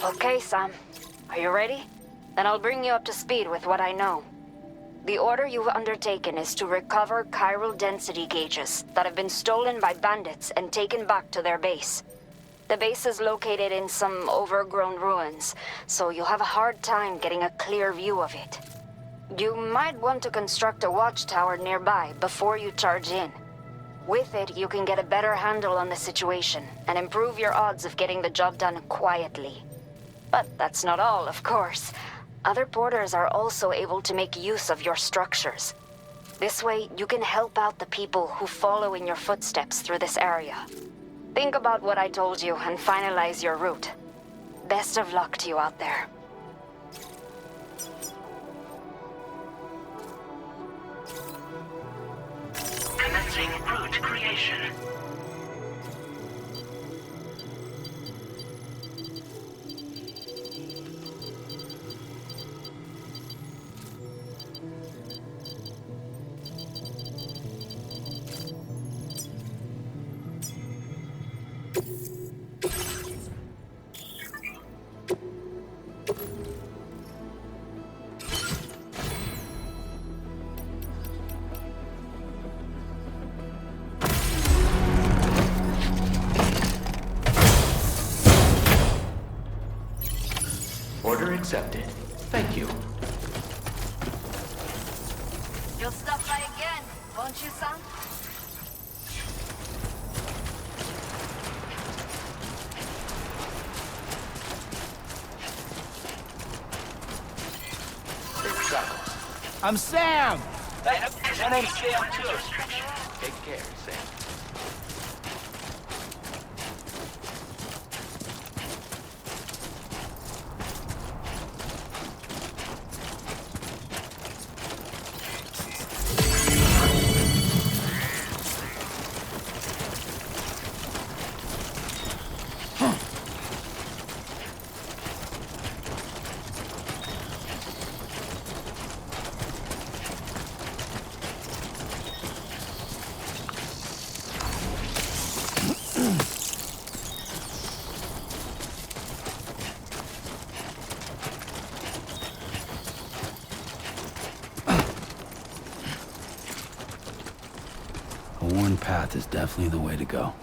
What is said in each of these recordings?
Okay, Sam. Are you ready? Then I'll bring you up to speed with what I know. The order you've undertaken is to recover chiral density gauges that have been stolen by bandits and taken back to their base. The base is located in some overgrown ruins, so you'll have a hard time getting a clear view of it. You might want to construct a watchtower nearby before you charge in. With it, you can get a better handle on the situation and improve your odds of getting the job done quietly. But that's not all, of course. Other porters are also able to make use of your structures. This way, you can help out the people who follow in your footsteps through this area. Think about what I told you and finalize your route. Best of luck to you out there. Commencing route creation. Order accepted. Thank you. You'll stop by again, won't you, son? I'm Sam! My name's Sam too. Take care, Sam. A worn path is definitely the way to go.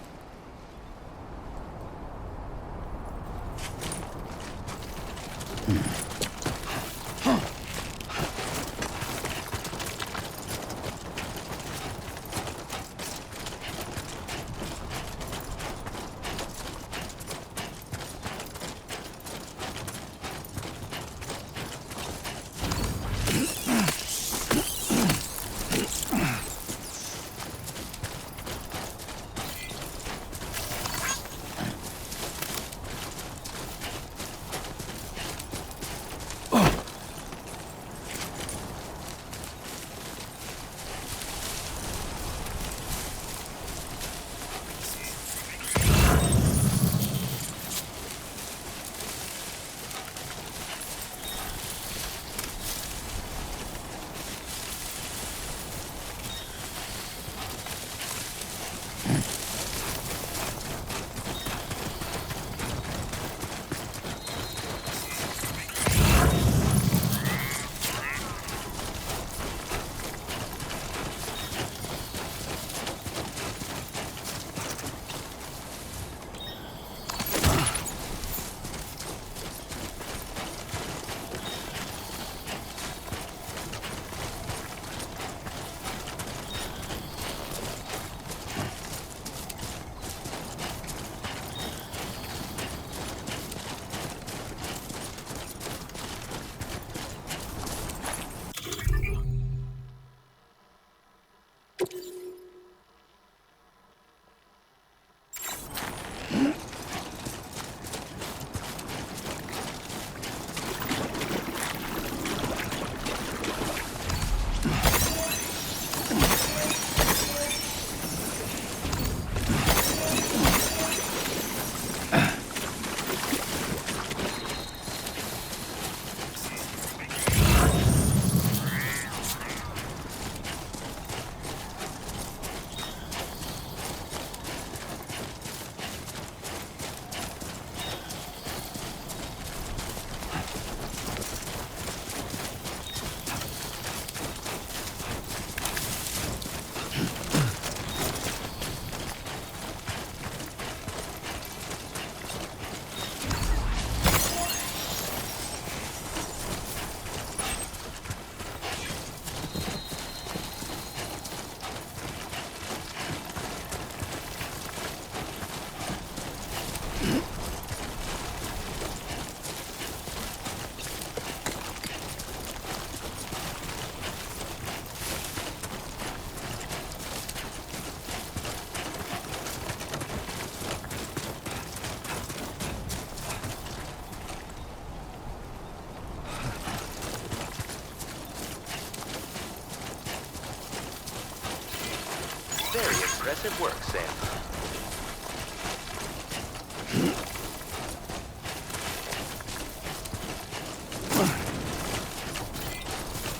Very impressive work, Sam.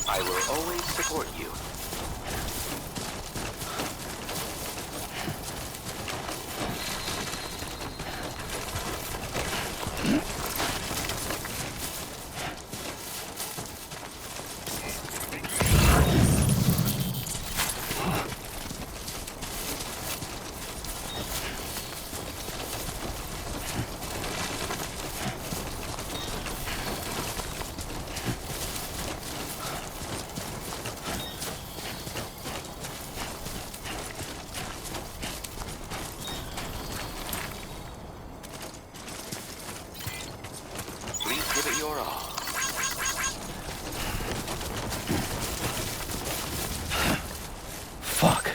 I will always support you. Please give it your all. Fuck.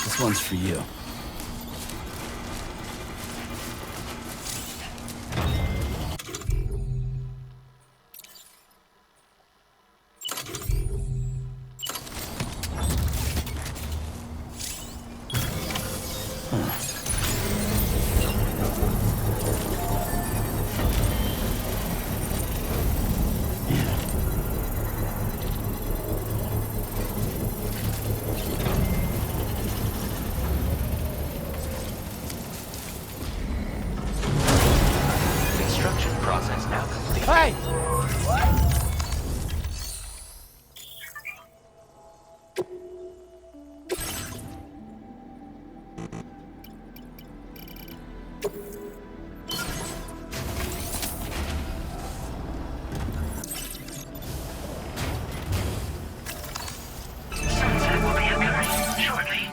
This one's for you. Construction process now complete. Hey! Sunset will be occurring shortly.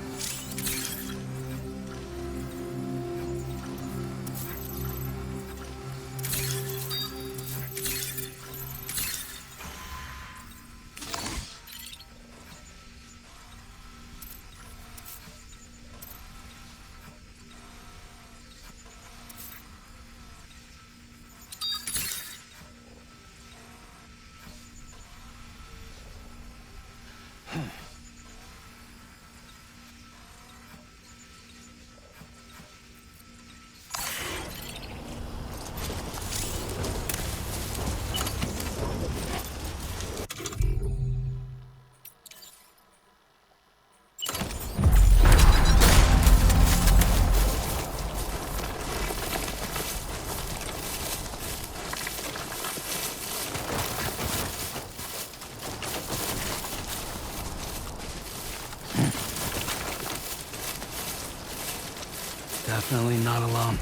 Definitely not alone.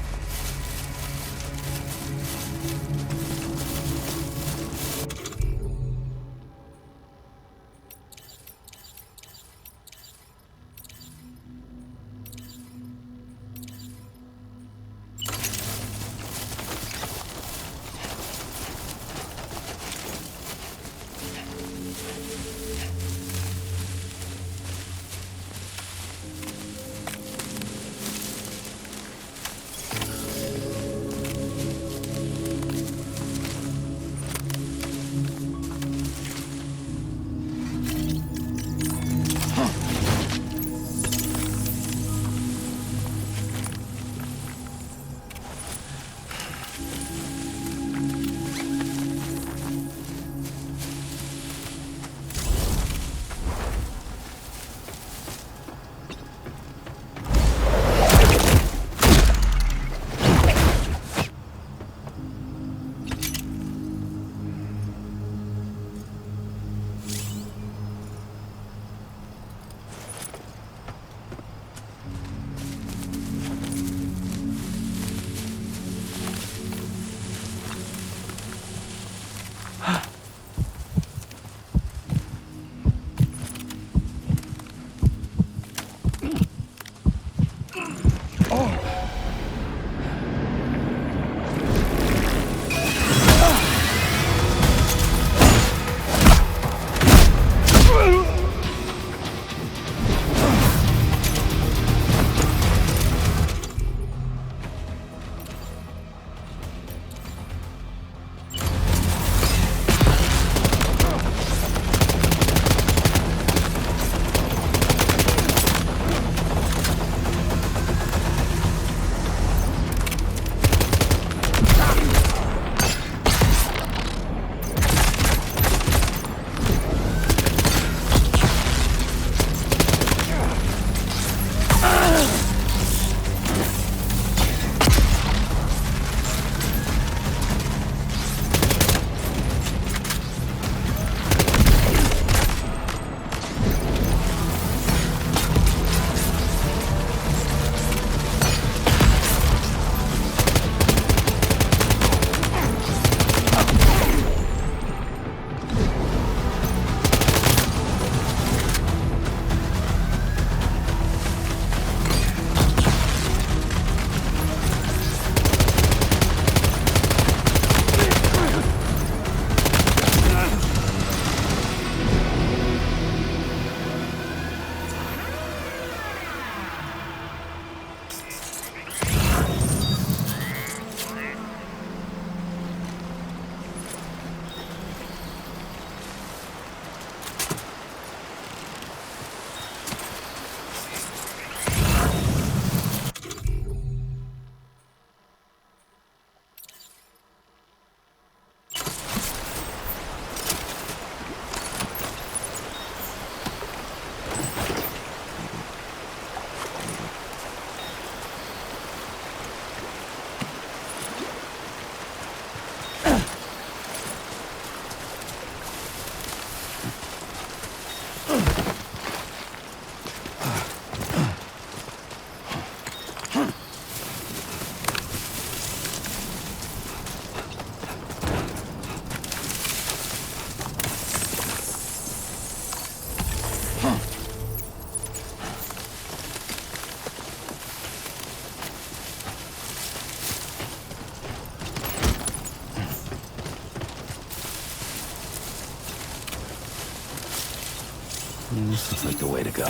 This looks like the way to go.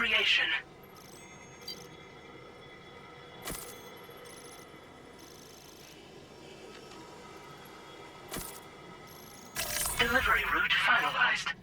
creation. Delivery route finalized.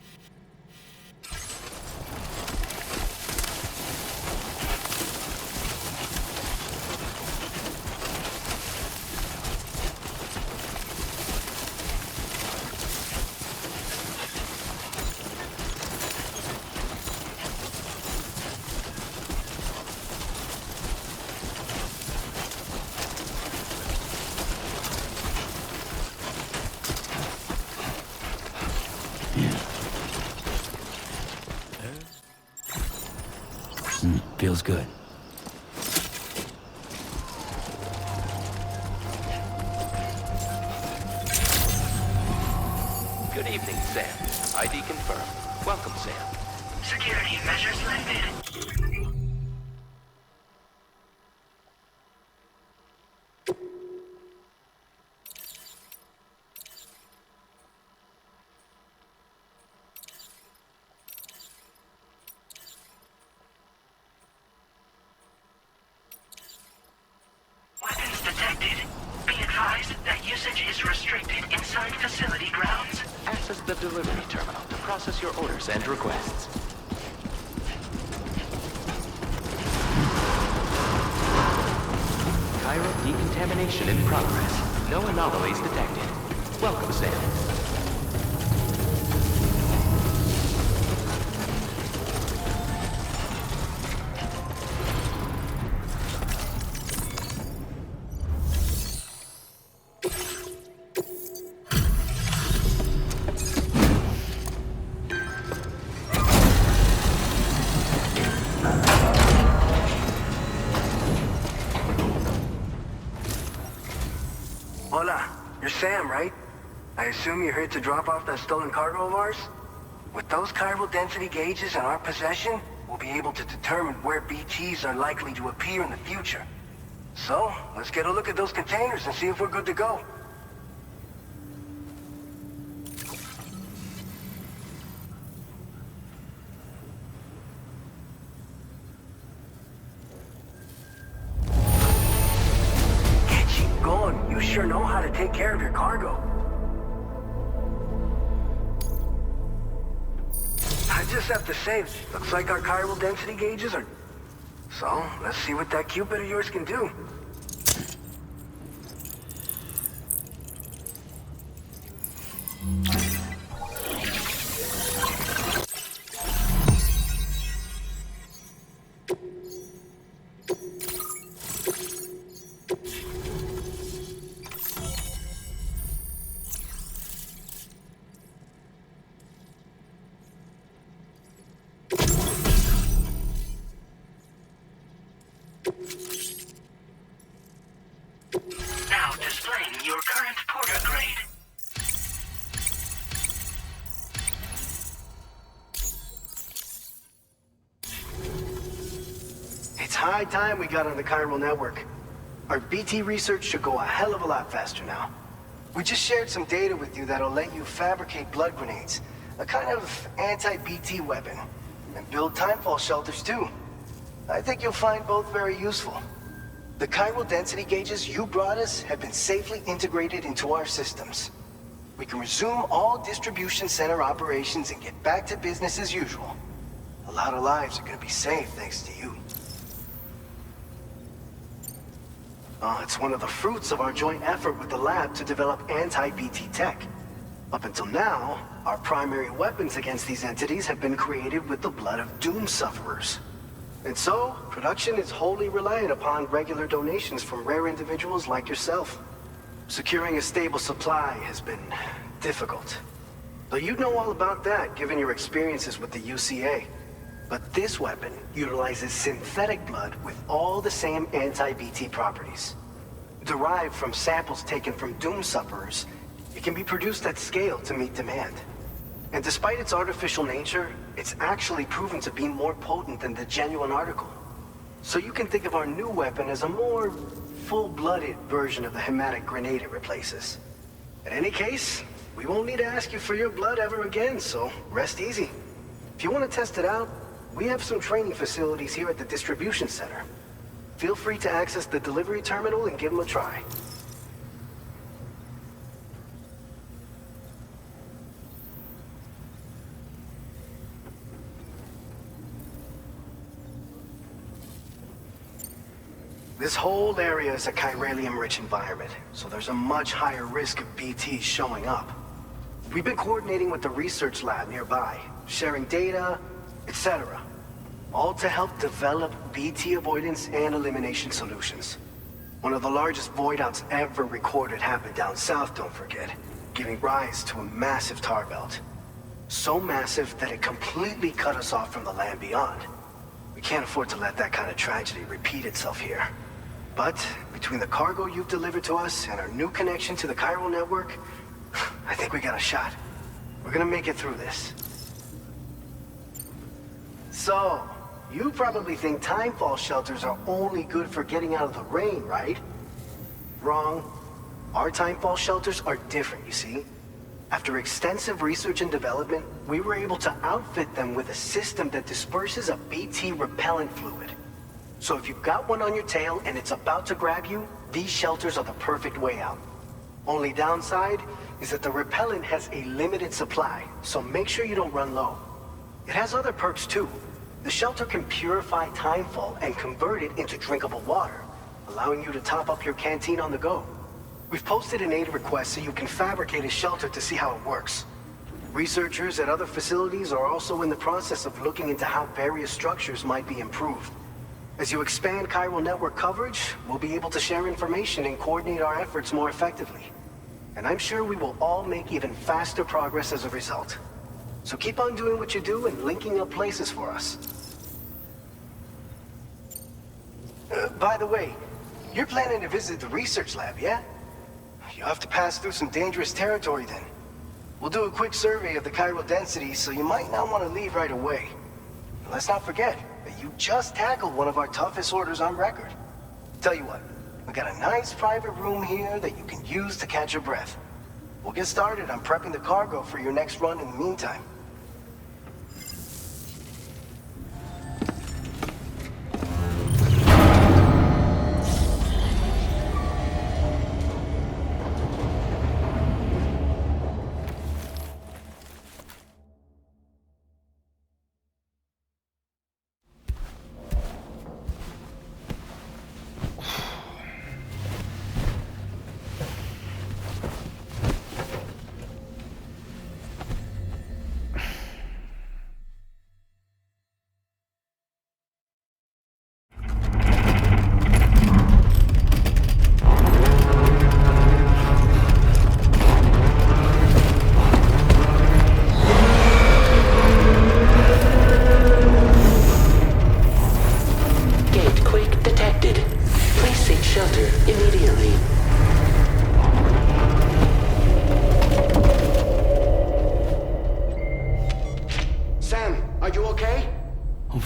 Feels good. Good evening, Sam. ID confirmed. Welcome, Sam. Security measures lifted. Weapons detected. Be advised that usage is restricted inside facility grounds. Access the delivery terminal to process your orders and requests. Chiral decontamination in progress. No anomalies detected. Welcome, Sam. Hola, you're Sam, right? I assume you're here to drop off that stolen cargo of ours? With those chiral density gauges in our possession, we'll be able to determine where BTs are likely to appear in the future. So, let's get a look at those containers and see if we're good to go. Keep going. You sure know how to take care of your cargo. I just have to say, looks like our chiral density gauges are... So, let's see what that Cupid of yours can do. Now displaying your current porter grade. It's high time we got on the chiral network. Our BT research should go a hell of a lot faster now. We just shared some data with you that'll let you fabricate blood grenades, a kind of anti-BT weapon, and build timefall shelters too. I think you'll find both very useful. The chiral density gauges you brought us have been safely integrated into our systems. We can resume all distribution center operations and get back to business as usual. A lot of lives are gonna be saved thanks to you. It's one of the fruits of our joint effort with the lab to develop anti-BT tech. Up until now, our primary weapons against these entities have been created with the blood of doom sufferers. And so, production is wholly reliant upon regular donations from rare individuals like yourself. Securing a stable supply has been difficult. But you'd know all about that, given your experiences with the UCA. But this weapon utilizes synthetic blood with all the same anti-BT properties. Derived from samples taken from doom sufferers, it can be produced at scale to meet demand. And despite its artificial nature, it's actually proven to be more potent than the genuine article. So you can think of our new weapon as a more full-blooded version of the hematic grenade it replaces. In any case, we won't need to ask you for your blood ever again, so rest easy. If you want to test it out, we have some training facilities here at the distribution center. Feel free to access the delivery terminal and give them a try. This whole area is a chiralium-rich environment, so there's a much higher risk of BTs showing up. We've been coordinating with the research lab nearby, sharing data, etc. All to help develop BT avoidance and elimination solutions. One of the largest void outs ever recorded happened down south, don't forget, giving rise to a massive tar belt. So massive that it completely cut us off from the land beyond. We can't afford to let that kind of tragedy repeat itself here. But between the cargo you've delivered to us and our new connection to the chiral network, I think we got a shot. We're gonna make it through this. So, you probably think timefall shelters are only good for getting out of the rain, right? Wrong. Our timefall shelters are different, you see. After extensive research and development, we were able to outfit them with a system that disperses a BT repellent fluid. So if you've got one on your tail and it's about to grab you, these shelters are the perfect way out. Only downside is that the repellent has a limited supply, so make sure you don't run low. It has other perks too. The shelter can purify timefall and convert it into drinkable water, allowing you to top up your canteen on the go. We've posted an aid request so you can fabricate a shelter to see how it works. Researchers at other facilities are also in the process of looking into how various structures might be improved. As you expand chiral network coverage, we'll be able to share information and coordinate our efforts more effectively. And I'm sure we will all make even faster progress as a result. So keep on doing what you do and linking up places for us. By the way, you're planning to visit the research lab, yeah? You'll have to pass through some dangerous territory then. We'll do a quick survey of the chiral density, so you might not want to leave right away. And let's not forget that you just tackled one of our toughest orders on record. Tell you what, we got a nice private room here that you can use to catch your breath. We'll get started on prepping the cargo for your next run in the meantime.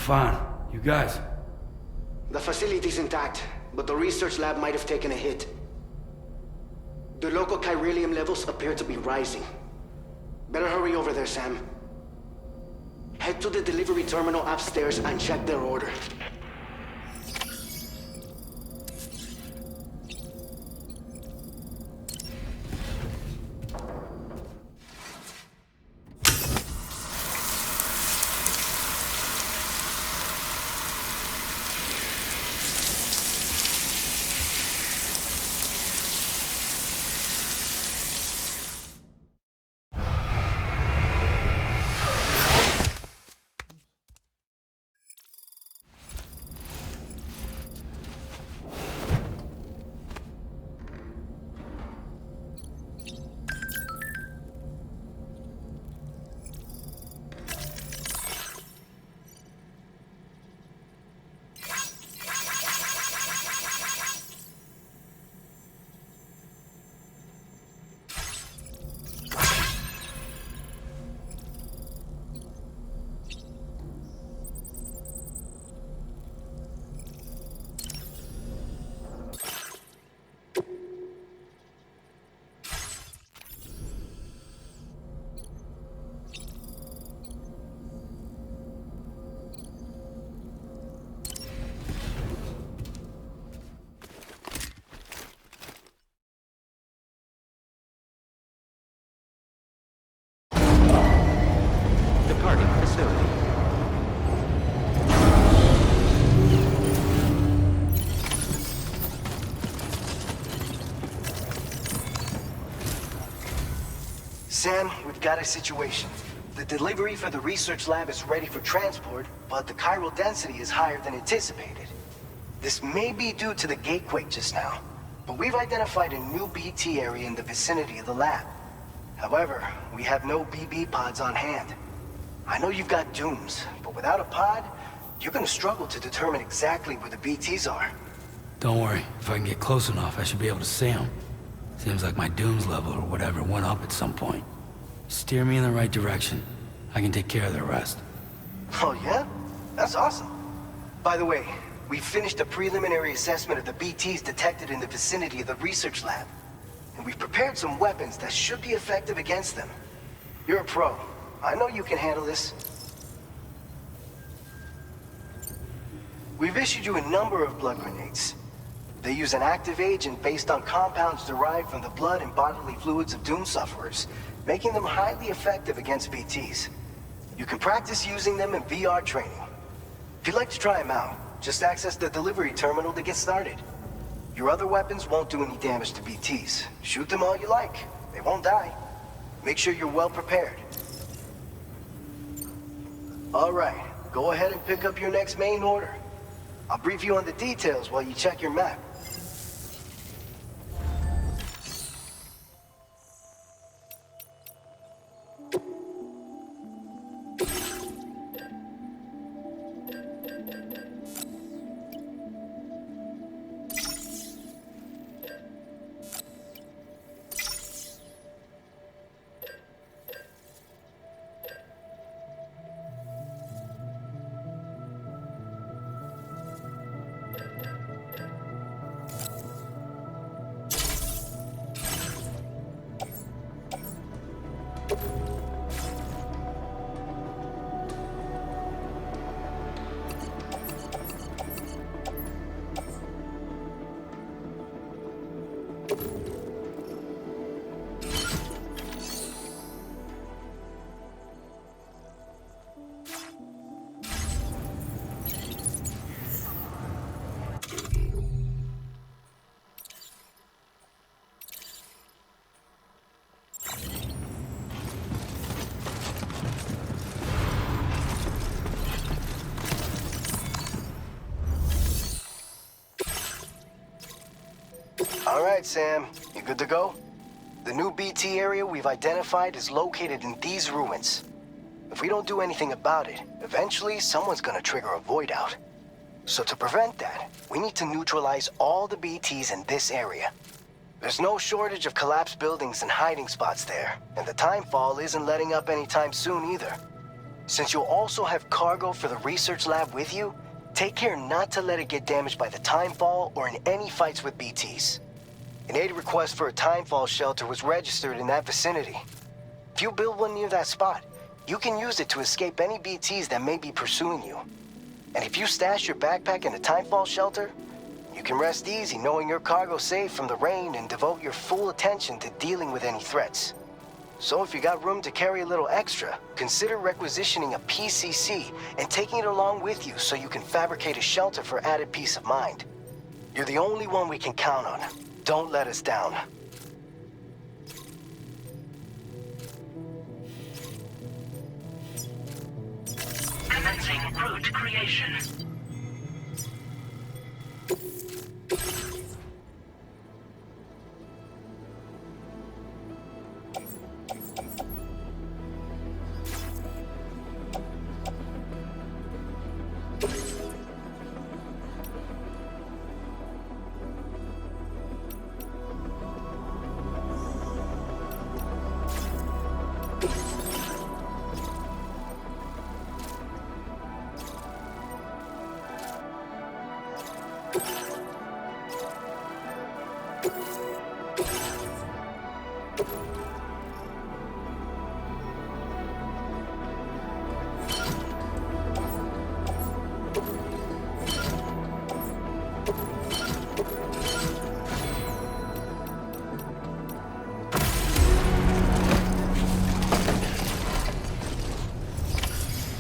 Fine. You guys? The facility's intact, but the research lab might have taken a hit. The local chiralium levels appear to be rising. Better hurry over there, Sam. Head to the delivery terminal upstairs and check their order. Sam, we've got a situation. The delivery for the research lab is ready for transport, but the chiral density is higher than anticipated. This may be due to the gatequake just now, but we've identified a new BT area in the vicinity of the lab. However, we have no BB pods on hand. I know you've got dooms, but without a pod, you're gonna struggle to determine exactly where the BTs are. Don't worry. If I can get close enough, I should be able to see them. Seems like my dooms level or whatever went up at some point. Steer me in the right direction. I can take care of the rest. Oh yeah? That's awesome. By the way, we finished a preliminary assessment of the BTs detected in the vicinity of the research lab. And we've prepared some weapons that should be effective against them. You're a pro. I know you can handle this. We've issued you a number of blood grenades. They use an active agent based on compounds derived from the blood and bodily fluids of Doom sufferers, making them highly effective against BTs. You can practice using them in VR training. If you'd like to try them out, just access the delivery terminal to get started. Your other weapons won't do any damage to BTs. Shoot them all you like. They won't die. Make sure you're well prepared. All right, go ahead and pick up your next main order. I'll brief you on the details while you check your map. All right, Sam. You good to go? The new BT area we've identified is located in these ruins. If we don't do anything about it, eventually someone's gonna trigger a void out. So to prevent that, we need to neutralize all the BTs in this area. There's no shortage of collapsed buildings and hiding spots there, and the timefall isn't letting up anytime soon either. Since you'll also have cargo for the research lab with you, take care not to let it get damaged by the timefall or in any fights with BTs. An aid request for a timefall shelter was registered in that vicinity. If you build one near that spot, you can use it to escape any BTs that may be pursuing you. And if you stash your backpack in a timefall shelter, you can rest easy knowing your cargo's safe from the rain and devote your full attention to dealing with any threats. So if you got room to carry a little extra, consider requisitioning a PCC and taking it along with you so you can fabricate a shelter for added peace of mind. You're the only one we can count on. Don't let us down. Commencing route creation.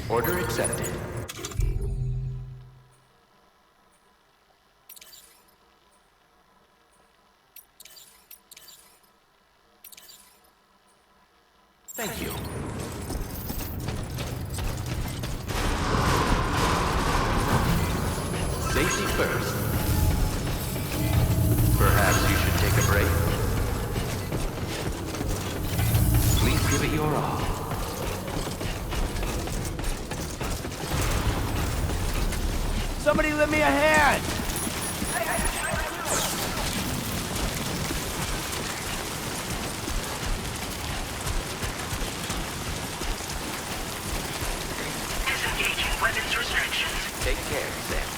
Order accepted. Safety first. Perhaps you should take a break. Please give it your all. Somebody lend me a hand! Disengaging weapons restrictions. Take care, Sam.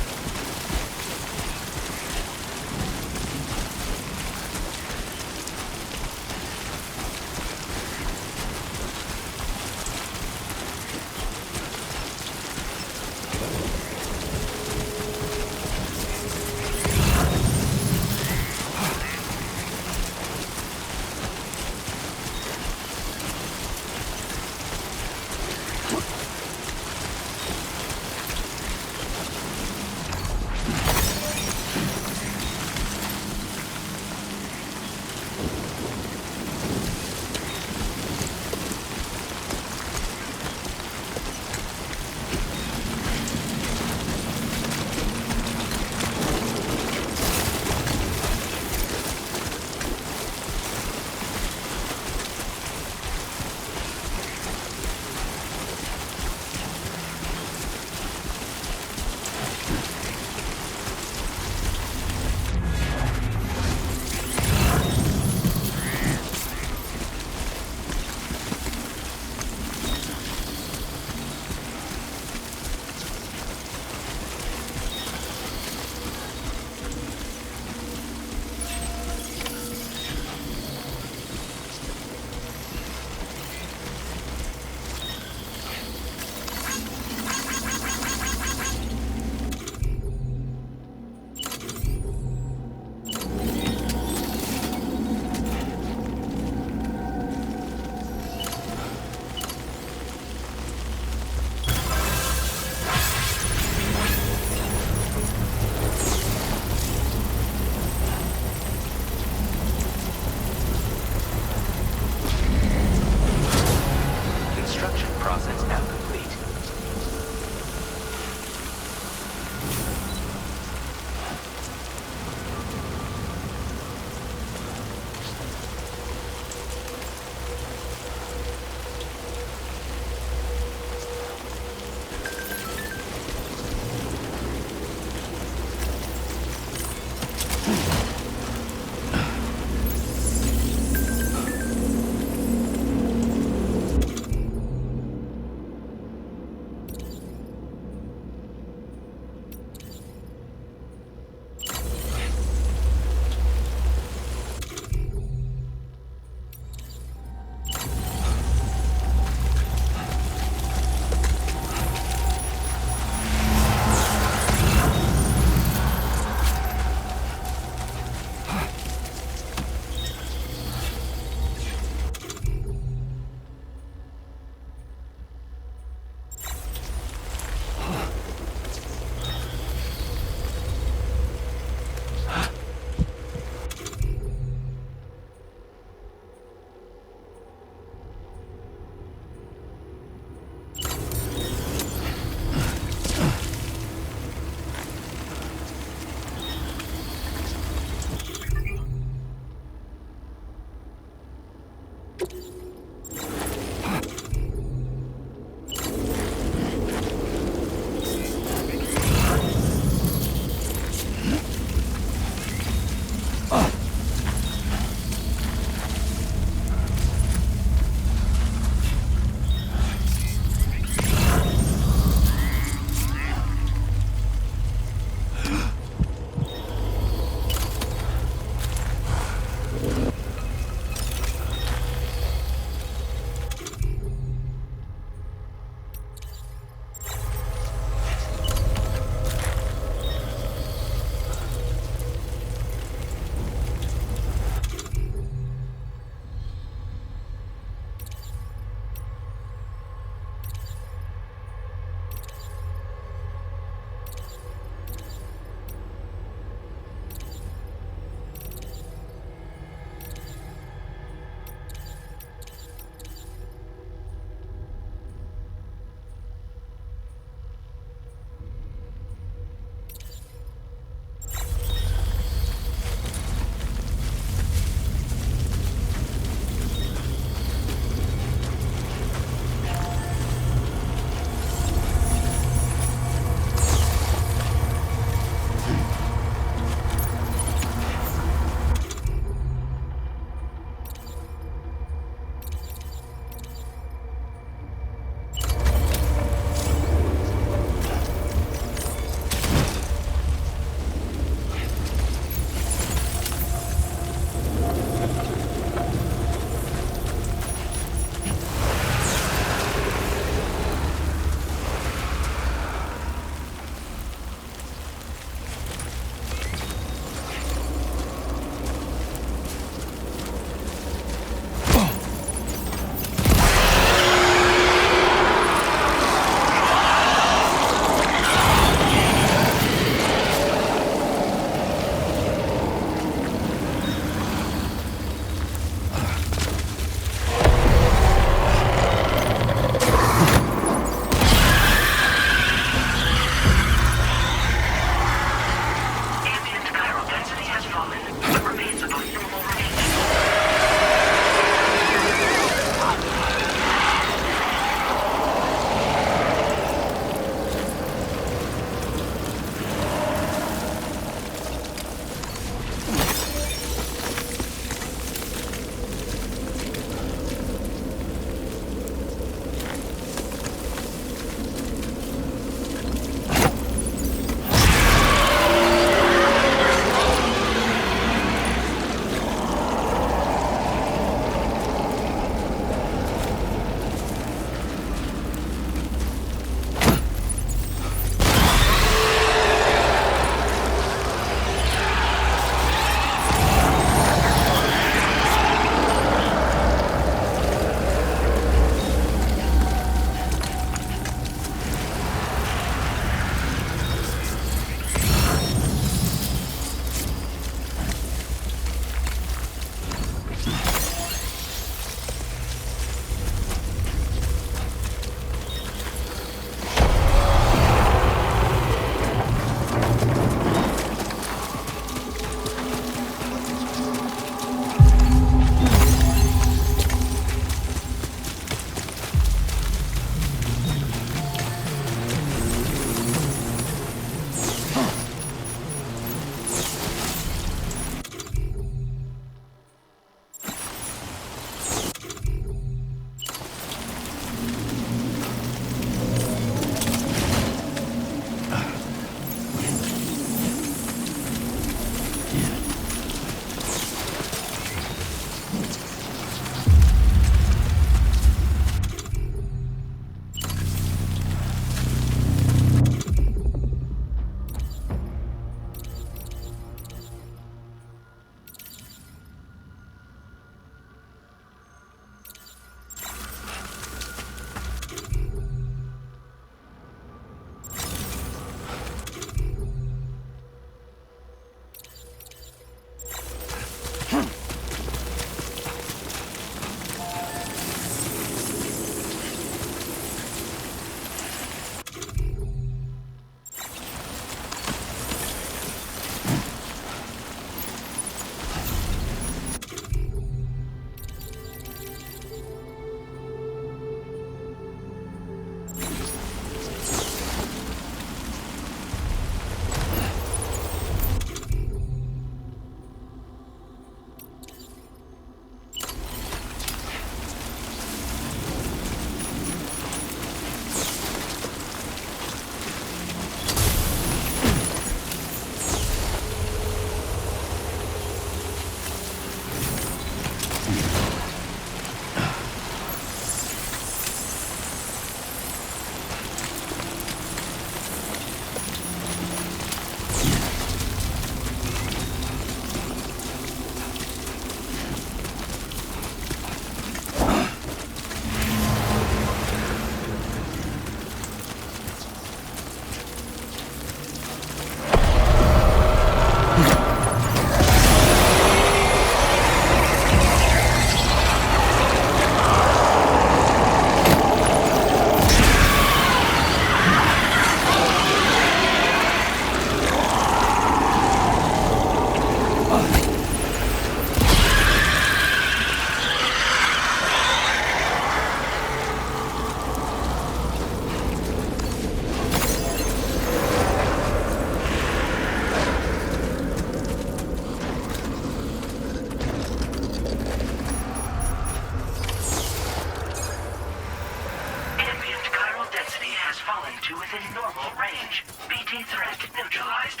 within normal range. BT threat neutralized.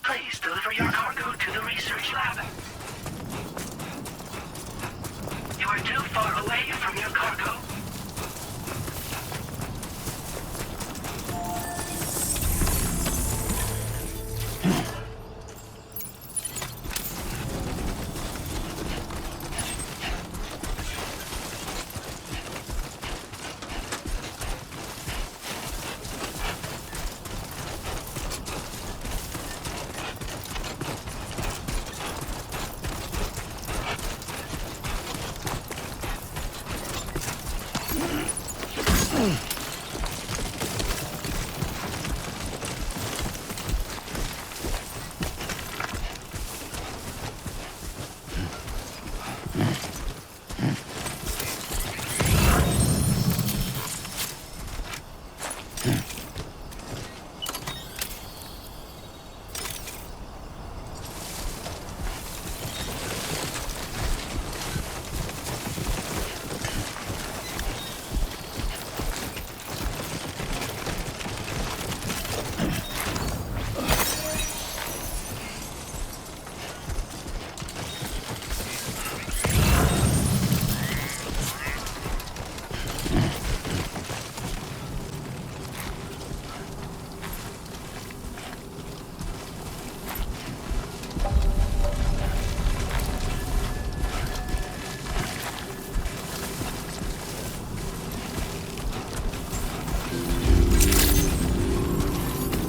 Please deliver your cargo to the research lab. You are too far away from your cargo.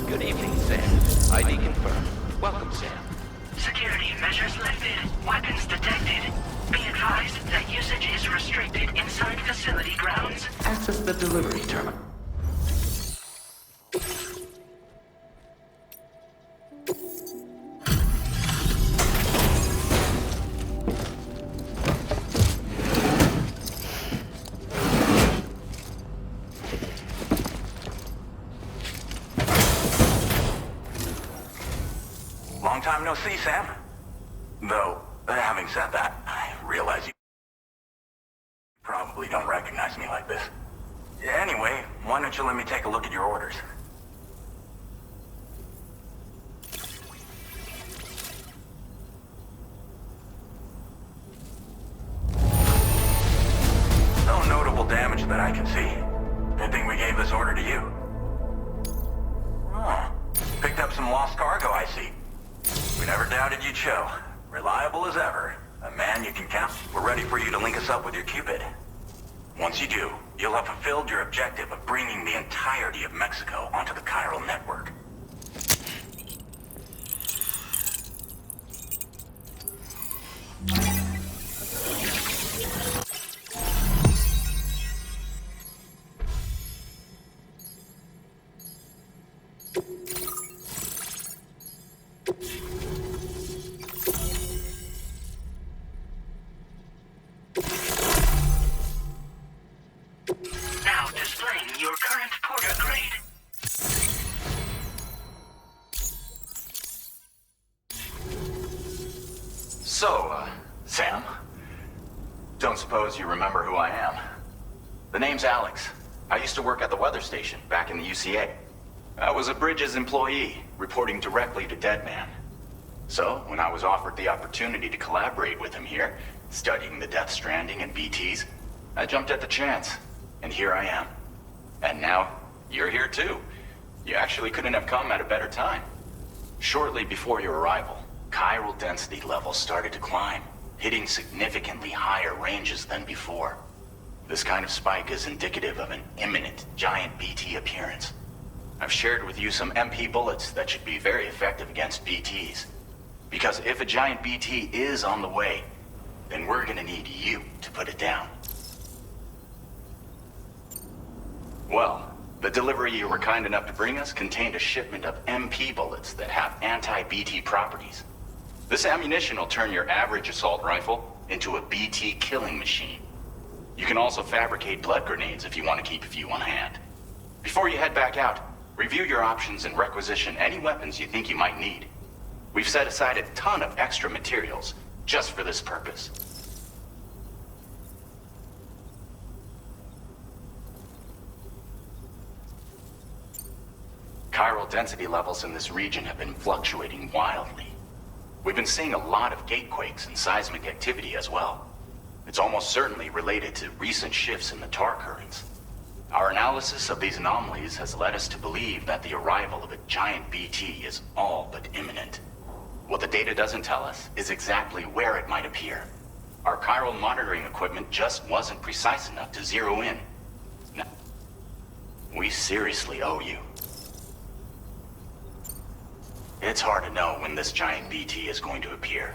Good evening, Sam. ID confirmed. Welcome, Sam. Security measures lifted. Weapons detected. Be advised that usage is restricted inside facility grounds. Access the delivery terminal. Long time no see, Sam. Though, having said that, I realize you probably don't recognize me like this. Anyway, why don't you let me take a look at your orders? No notable damage that I can see. Good thing we gave this order to you. Oh, picked up some lost cargo, I see. We never doubted you'd show. Reliable as ever. A man you can count. We're ready for you to link us up with your Cupid. Once you do, you'll have fulfilled your objective of bringing the entirety of Mexico onto the chiral network. Now displaying your current porter grade. So, Sam, don't suppose you remember who I am? The name's Alex. I used to work at the weather station back in the UCA. I was a Bridges employee, reporting directly to Deadman. So, when I was offered the opportunity to collaborate with him here, studying the Death Stranding and BTs, I jumped at the chance. And here I am. And now, you're here too. You actually couldn't have come at a better time. Shortly before your arrival, chiral density levels started to climb, hitting significantly higher ranges than before. This kind of spike is indicative of an imminent giant BT appearance. I've shared with you some MP bullets that should be very effective against BTs. Because if a giant BT is on the way, then we're gonna need you to put it down. Well, the delivery you were kind enough to bring us contained a shipment of MP bullets that have anti-BT properties. This ammunition will turn your average assault rifle into a BT killing machine. You can also fabricate blood grenades if you want to keep a few on hand. Before you head back out, review your options and requisition any weapons you think you might need. We've set aside a ton of extra materials just for this purpose. chiral density levels in this region have been fluctuating wildly. We've been seeing a lot of gatequakes and seismic activity as well. It's almost certainly related to recent shifts in the tar currents. Our analysis of these anomalies has led us to believe that the arrival of a giant BT is all but imminent. What the data doesn't tell us is exactly where it might appear. Our chiral monitoring equipment just wasn't precise enough to zero in. Now, we seriously owe you. It's hard to know when this giant BT is going to appear.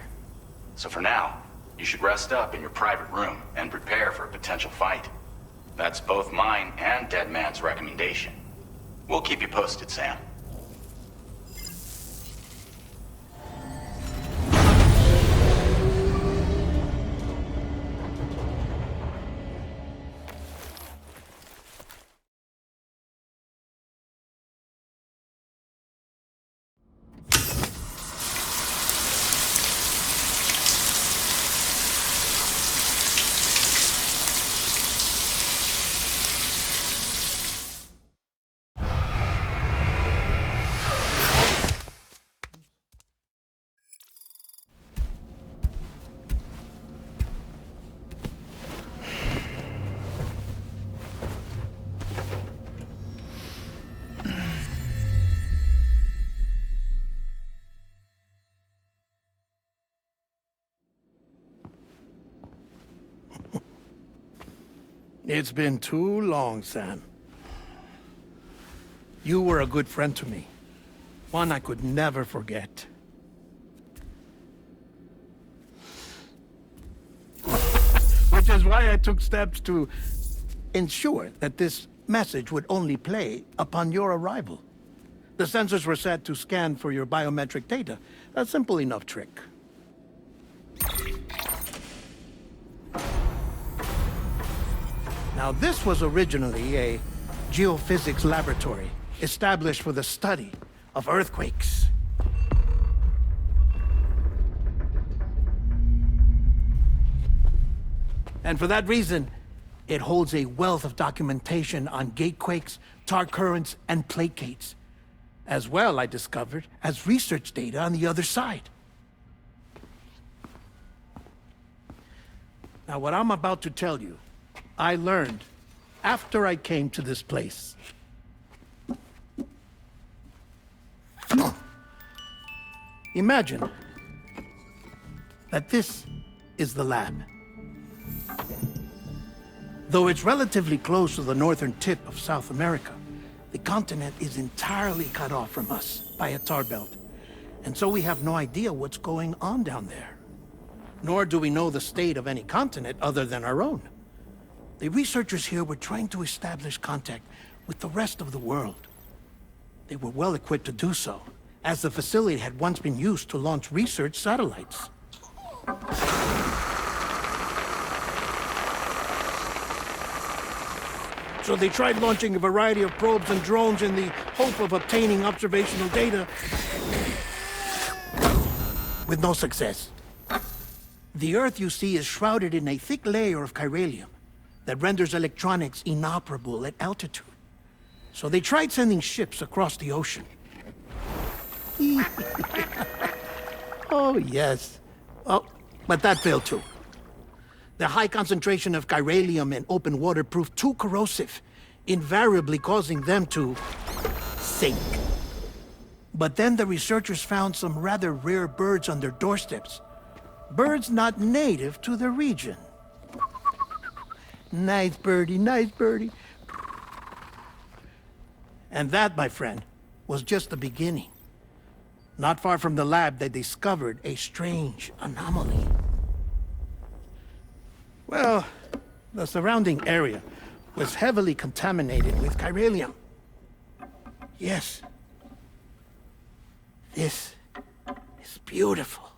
So for now, you should rest up in your private room and prepare for a potential fight. That's both mine and Deadman's recommendation. We'll keep you posted, Sam. It's been too long, Sam. You were a good friend to me. One I could never forget. Which is why I took steps to ensure that this message would only play upon your arrival. The sensors were set to scan for your biometric data. A simple enough trick. Now, this was originally a geophysics laboratory established for the study of earthquakes. And for that reason, it holds a wealth of documentation on gatequakes, tar currents, and placates. As well, I discovered, as research data on the other side. Now, what I'm about to tell you, I learned after I came to this place. Imagine that this is the lab. Though it's relatively close to the northern tip of South America, the continent is entirely cut off from us by a tar belt. And so we have no idea what's going on down there. Nor do we know the state of any continent other than our own. The researchers here were trying to establish contact with the rest of the world. They were well equipped to do so, as the facility had once been used to launch research satellites. So they tried launching a variety of probes and drones in the hope of obtaining observational data, with no success. The Earth, you see, is shrouded in a thick layer of chiralium that renders electronics inoperable at altitude. So they tried sending ships across the ocean. Oh, yes. Oh, but that failed too. The high concentration of chiralium in open water proved too corrosive, invariably causing them to sink. But then the researchers found some rather rare birds on their doorsteps. Birds not native to the region. Nice birdie, nice birdie. And that, my friend, was just the beginning. Not far from the lab, they discovered a strange anomaly. Well, the surrounding area was heavily contaminated with chiralium. Yes. This is beautiful.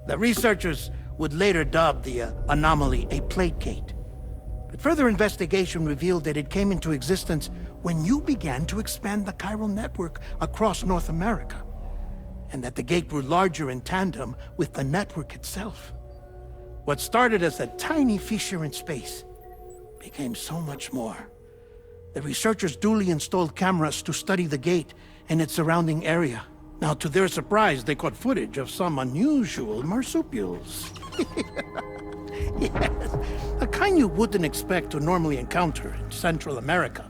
The researchers would later dub the anomaly a plate gate. But further investigation revealed that it came into existence when you began to expand the chiral network across North America, and that the gate grew larger in tandem with the network itself. What started as a tiny fissure in space became so much more. The researchers duly installed cameras to study the gate and its surrounding area. Now, to their surprise, they caught footage of some unusual marsupials. Yes, a kind you wouldn't expect to normally encounter in Central America.